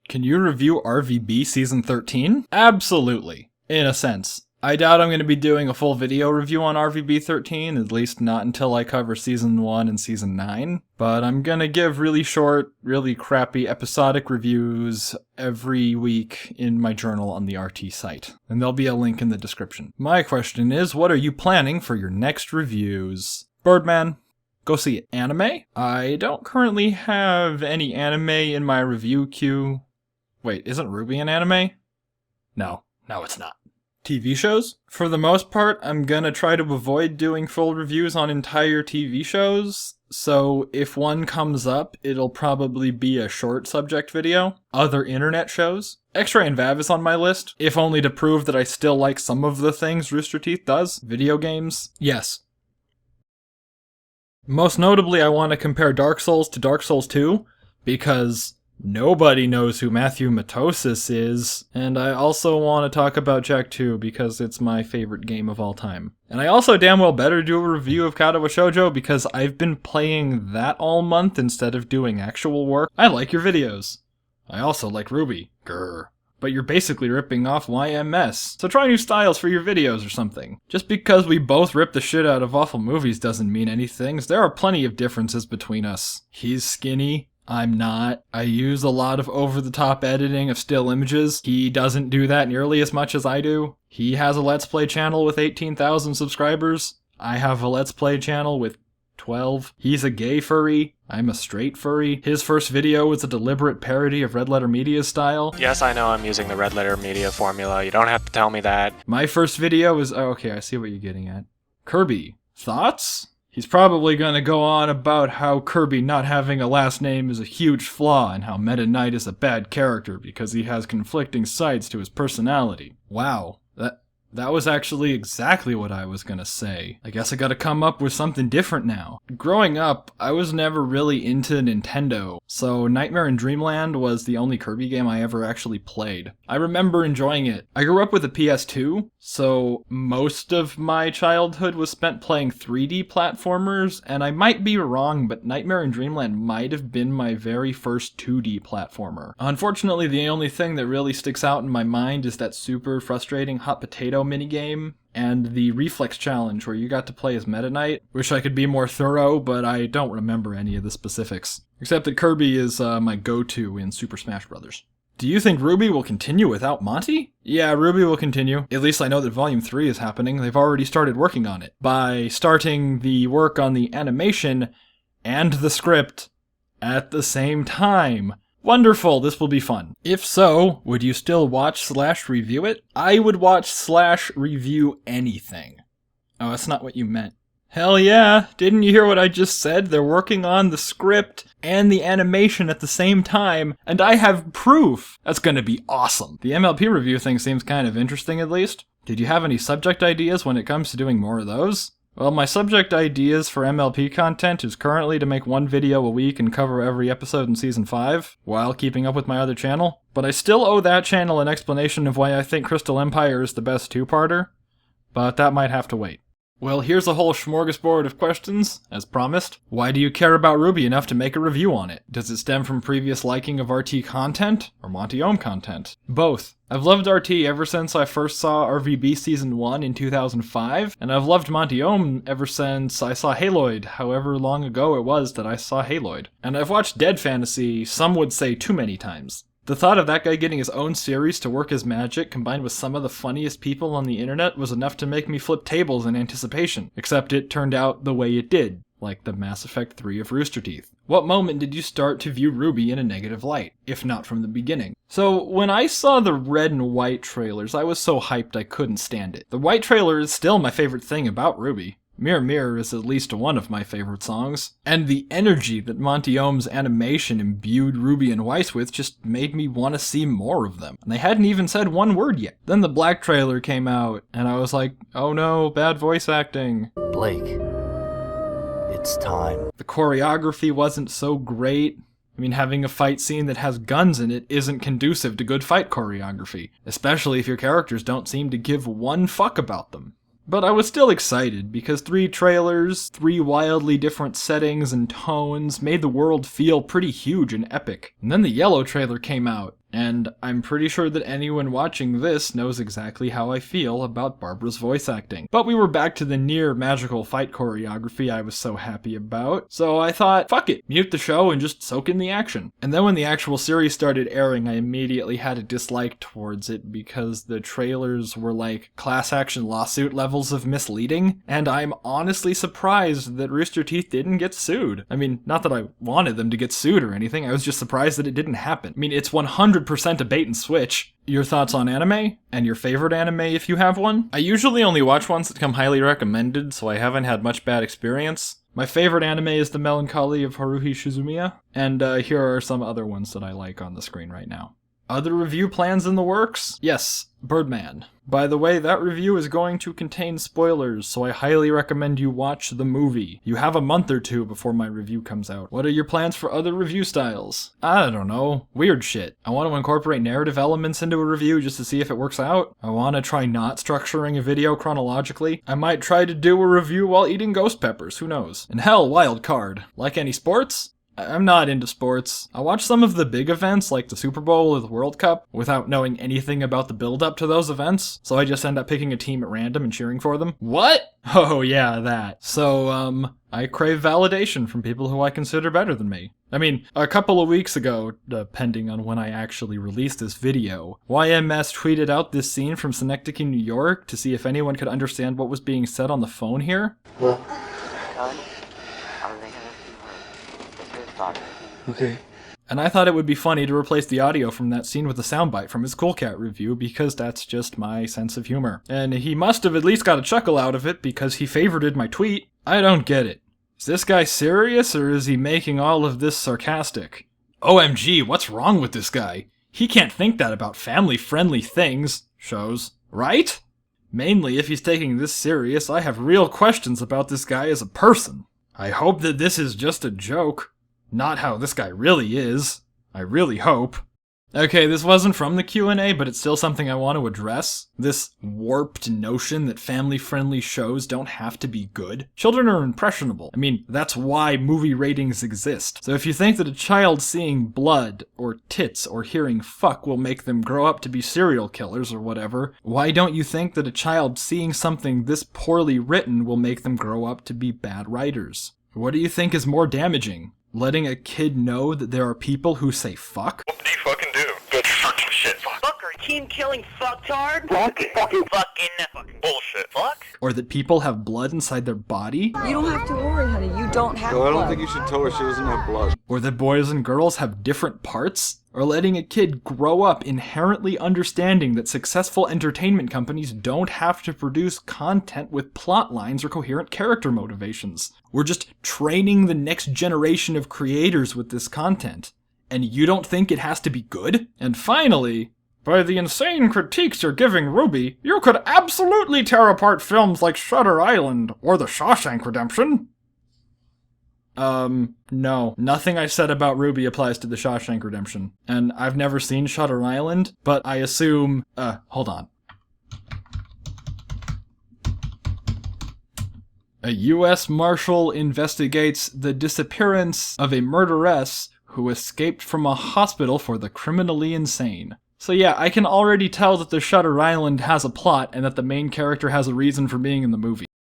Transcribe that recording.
Can you review RVB Season 13? Absolutely, in a sense. I doubt I'm going to be doing a full video review on RVB 13, at least not until I cover Season 1 and Season 9, but I'm going to give really short, really crappy episodic reviews every week in my journal on the RT site, and there'll be a link in the description. My question is, what are you planning for your next reviews? Birdman, go see it. Anime? I don't currently have any anime in my review queue. Wait, isn't Ruby an anime? No, it's not. TV shows? For the most part, I'm gonna try to avoid doing full reviews on entire TV shows, so if one comes up, it'll probably be a short subject video. Other internet shows? X-Ray and Vav is on my list, if only to prove that I still like some of the things Rooster Teeth does. Video games? Yes. Most notably, I want to compare Dark Souls to Dark Souls 2, because nobody knows who Matthew Matosis is, and I also want to talk about Jak 2 because it's my favorite game of all time. And I also damn well better do a review of Katawa Shoujo because I've been playing that all month instead of doing actual work. I like your videos. I also like Ruby. Grr. But you're basically ripping off YMS, so try new styles for your videos or something. Just because we both rip the shit out of awful movies doesn't mean anything. There are plenty of differences between us. He's skinny. I'm not. I use a lot of over-the-top editing of still images. He doesn't do that nearly as much as I do. He has a Let's Play channel with 18,000 subscribers. I have a Let's Play channel with 12. He's a gay furry. I'm a straight furry. His first video was a deliberate parody of Red Letter Media's style. Yes, I know I'm using the Red Letter Media formula. You don't have to tell me that. My first video was... Oh, okay, I see what you're getting at. Kirby. Thoughts? He's probably gonna go on about how Kirby not having a last name is a huge flaw and how Meta Knight is a bad character because he has conflicting sides to his personality. Wow, that was actually exactly what I was gonna say. I guess I gotta come up with something different now. Growing up, I was never really into Nintendo, so Nightmare in Dreamland was the only Kirby game I ever actually played. I remember enjoying it. I grew up with a PS2, so most of my childhood was spent playing 3D platformers, and I might be wrong, but Nightmare in Dreamland might have been my very first 2D platformer. Unfortunately, the only thing that really sticks out in my mind is that super frustrating hot potato minigame and the reflex challenge where you got to play as Meta Knight. Wish I could be more thorough, but I don't remember any of the specifics. Except that Kirby is my go-to in Super Smash Bros. Do you think Ruby will continue without Monty? Yeah, Ruby will continue. At least I know that Volume 3 is happening. They've already started working on it. By starting the work on the animation and the script at the same time. Wonderful, this will be fun. If so, would you still watch/review it? I would watch/review anything. Oh, that's not what you meant. Hell yeah, didn't you hear what I just said? They're working on the script and the animation at the same time, and I have proof! That's gonna be awesome. The MLP review thing seems kind of interesting at least. Did you have any subject ideas when it comes to doing more of those? Well, my subject ideas for MLP content is currently to make one video a week and cover every episode in Season 5, while keeping up with my other channel. But I still owe that channel an explanation of why I think Crystal Empire is the best two-parter, but that might have to wait. Well, here's a whole smorgasbord of questions, as promised. Why do you care about Ruby enough to make a review on it? Does it stem from previous liking of RT content, or Monty Ohm content? Both. I've loved RT ever since I first saw RVB Season 1 in 2005, and I've loved Monty Ohm ever since I saw Haloid, however long ago it was that I saw Haloid. And I've watched Dead Fantasy, some would say too many times. The thought of that guy getting his own series to work as magic, combined with some of the funniest people on the internet, was enough to make me flip tables in anticipation. Except it turned out the way it did, like the Mass Effect 3 of Rooster Teeth. What moment did you start to view Ruby in a negative light, if not from the beginning? So, when I saw the red and white trailers, I was so hyped I couldn't stand it. The white trailer is still my favorite thing about Ruby. Mirror Mirror is at least one of my favorite songs, and the energy that Monty Ohm's animation imbued Ruby and Weiss with just made me want to see more of them. And they hadn't even said one word yet. Then the black trailer came out, and I was like, oh no, bad voice acting. Blake, it's time. The choreography wasn't so great. I mean, having a fight scene that has guns in it isn't conducive to good fight choreography, especially if your characters don't seem to give one fuck about them. But I was still excited, because 3 trailers, 3 wildly different settings and tones made the world feel pretty huge and epic. And then the yellow trailer came out, And I'm pretty sure that anyone watching this knows exactly how I feel about Barbara's voice acting. But we were back to the near magical fight choreography I was so happy about, so I thought, fuck it, mute the show and just soak in the action. And then when the actual series started airing, I immediately had a dislike towards it because the trailers were like class action lawsuit levels of misleading, and I'm honestly surprised that Rooster Teeth didn't get sued. I mean, not that I wanted them to get sued or anything, I was just surprised that it didn't happen. I mean, it's 100% a bait and switch. Your thoughts on anime? And your favorite anime if you have one? I usually only watch ones that come highly recommended, so I haven't had much bad experience. My favorite anime is The Melancholy of Haruhi Suzumiya, and here are some other ones that I like on the screen right now. Other review plans in the works? Yes, Birdman. By the way, that review is going to contain spoilers, so I highly recommend you watch the movie. You have a month or two before my review comes out. What are your plans for other review styles? I don't know. Weird shit. I want to incorporate narrative elements into a review just to see if it works out. I want to try not structuring a video chronologically. I might try to do a review while eating ghost peppers, who knows? And hell, wild card. Like any sports? I'm not into sports. I watch some of the big events like the Super Bowl or the World Cup without knowing anything about the build-up to those events, so I just end up picking a team at random and cheering for them. What? Oh yeah, that. So, I crave validation from people who I consider better than me. I mean, a couple of weeks ago, depending on when I actually released this video, YMS tweeted out this scene from Synecdoche, New York to see if anyone could understand what was being said on the phone here. Okay. And I thought it would be funny to replace the audio from that scene with a soundbite from his Cool Cat review because that's just my sense of humor. And he must have at least got a chuckle out of it because he favorited my tweet. I don't get it. Is this guy serious or is he making all of this sarcastic? OMG, what's wrong with this guy? He can't think that about family-friendly shows, right? Mainly, if he's taking this serious, I have real questions about this guy as a person. I hope that this is just a joke. Not how this guy really is. I really hope. Okay, this wasn't from the Q&A, but it's still something I want to address. This warped notion that family-friendly shows don't have to be good. Children are impressionable. I mean, that's why movie ratings exist. So if you think that a child seeing blood, or tits, or hearing fuck will make them grow up to be serial killers or whatever, why don't you think that a child seeing something this poorly written will make them grow up to be bad writers? What do you think is more damaging? Letting a kid know that there are people who say fuck? What do you fucking do? Good fucking shit. Fucker, team-killing fucktard? Fucking Bullshit. fuck? Or that people have blood inside their body? You don't have to worry, honey. You don't have So I don't blood. think you should tell her she doesn't have blood. Or that boys and girls have different parts? Or letting a kid grow up inherently understanding that successful entertainment companies don't have to produce content with plot lines or coherent character motivations. We're just training the next generation of creators with this content. And you don't think it has to be good? And finally, by the insane critiques you're giving Ruby, you could absolutely tear apart films like Shutter Island or The Shawshank Redemption. No. Nothing I said about Ruby applies to The Shawshank Redemption. And I've never seen Shutter Island, but I assume... hold on. A U.S. Marshal investigates the disappearance of a murderess who escaped from a hospital for the criminally insane. So yeah, I can already tell that the Shutter Island has a plot and that the main character has a reason for being in the movie.